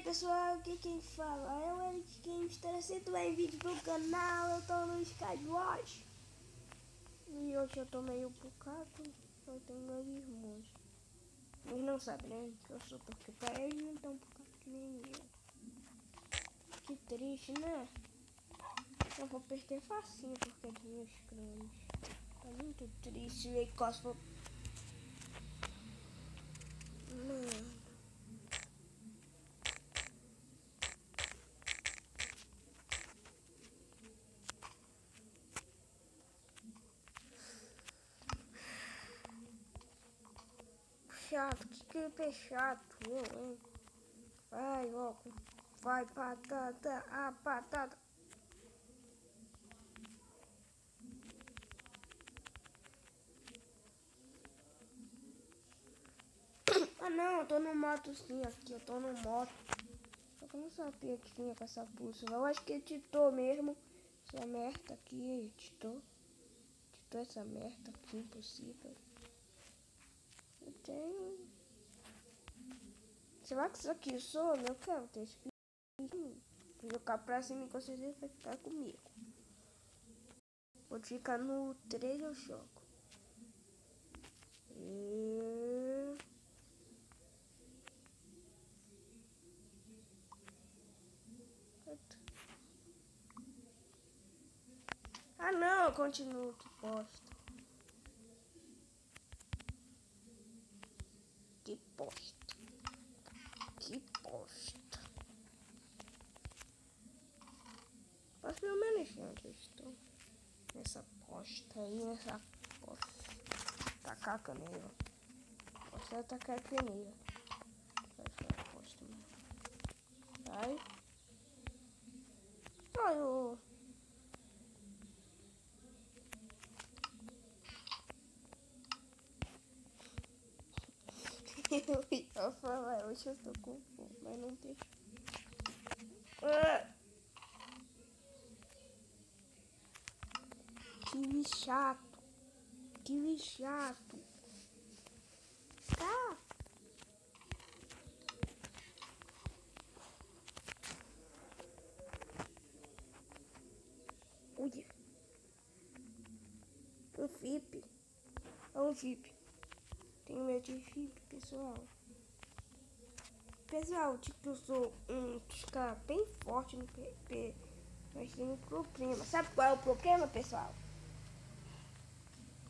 pessoal, aqui quem fala é o Eric Games, sejam bem-vindos pro canal. Eu tô no Skywatch e hoje eu tô meio bocado, eu tenho dois irmãos. Eles não sabem, né, que eu sou porque pra eles não tão bocado que nem eu. Que triste, né? Eu vou perder facinho porque dos meus crânios. Tá muito triste ver Cosmo. Chato, que é chato, hein? Vai logo, vai batata, a batata. Ah não, eu tô no moto sim, aqui, eu tô no moto. Só que eu não sabia que vinha com essa bússola. Eu acho que editou mesmo essa merda aqui, editou essa merda aqui, impossível. Eu tenho... Será que isso aqui some? Eu quero ter esse vídeo. Vou jogar pra cima e com certeza vai ficar comigo. Vou ficar no 3 eu jogo. Ah não, eu continuo, que bosta. Que bosta. Que bosta. Mas pelo menos onde eu estou. Nessa bosta aí, nessa bosta. Tacar a canela. Posso atacar a canela. Vai ficar bosta, mano. Vai. Ai, eu... Eu ia falar, hoje eu tô com fome, mas não tem. Que chato. Que chato. Tá. Ui. O VIP. É um VIP. Tenho medo de VIP, pessoal. Pessoal, tipo, eu sou um cara bem forte no PvP. Mas tem um problema. Sabe qual é o problema, pessoal?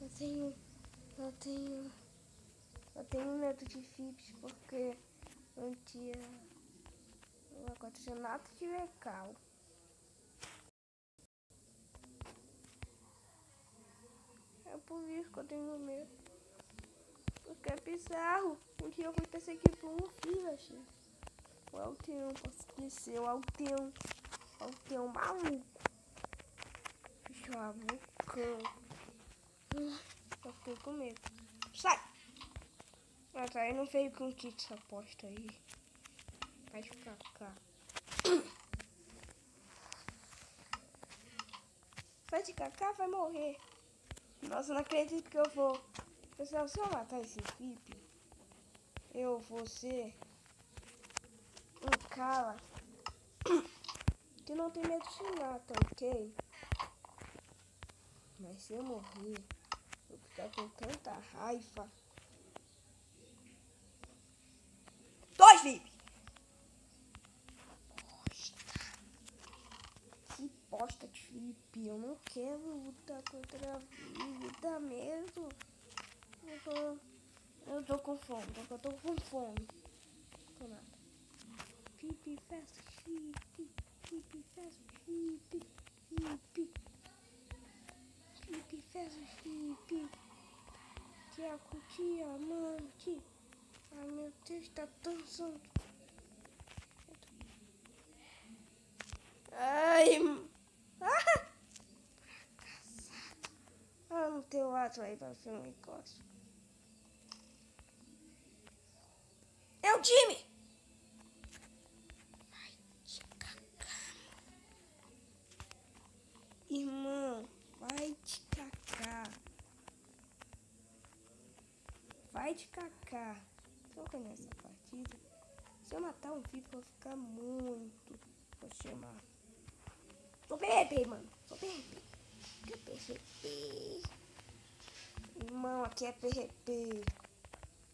Eu tenho medo de VIPs porque não aconteceu nada de legal. É por isso que eu tenho medo. Porque é bizarro. Um dia eu fui perseguido por um village. O Alteão, posso dizer, o Alteão maluco. Chavucão. Eu fiquei com medo. Sai! Mas aí não veio com kit essa aposta aí. Vai pra cá. Vai de cacá, vai morrer. Nossa, não acredito que eu vou. Pessoal, se eu matar esse VIP, eu vou ser um cara que não tem medo de nada, ok? Mas se eu morrer, eu vou ficar com tanta raiva. 2 VIP! Que bosta de VIP, eu não quero lutar contra a vida mesmo. Eu tô com fome, eu tô com fome. Tô nada. VIP, fast VIP, VIP, fast VIP, VIP, VIP, fast VIP. Tiago, diamante. Ai meu Deus, tá tão santo. Ai, ah, não tem outro aí pra ver um negócio. É o time! Vai te cagar. Irmão, vai te cagar. Vai te cagar. Se eu ganhar essa partida, se eu matar matar um VIP, vai ficar muito. Vou chamar. Sou PVP, mano. Sou PVP. Que é PVP? Irmão, aqui é PVP.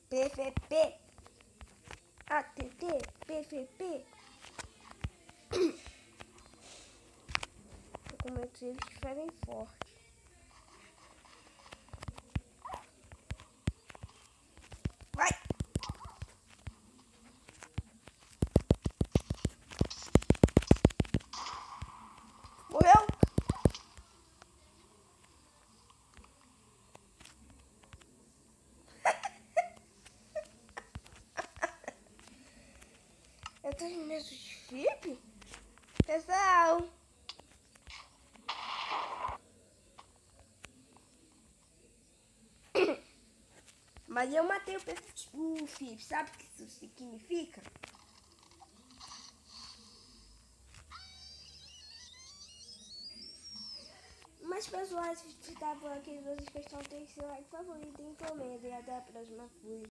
PVP. ATT. PVP. Com medo se eles estiverem fortes. Vai! Morreu! Eu tenho medo de VIP? Pessoal! Mas eu matei o Felipe, sabe o que isso significa? Mas pessoal, se ficar por aqui, vocês que estão, tem que ser like, favorito e encomenda. E até a próxima. Fui.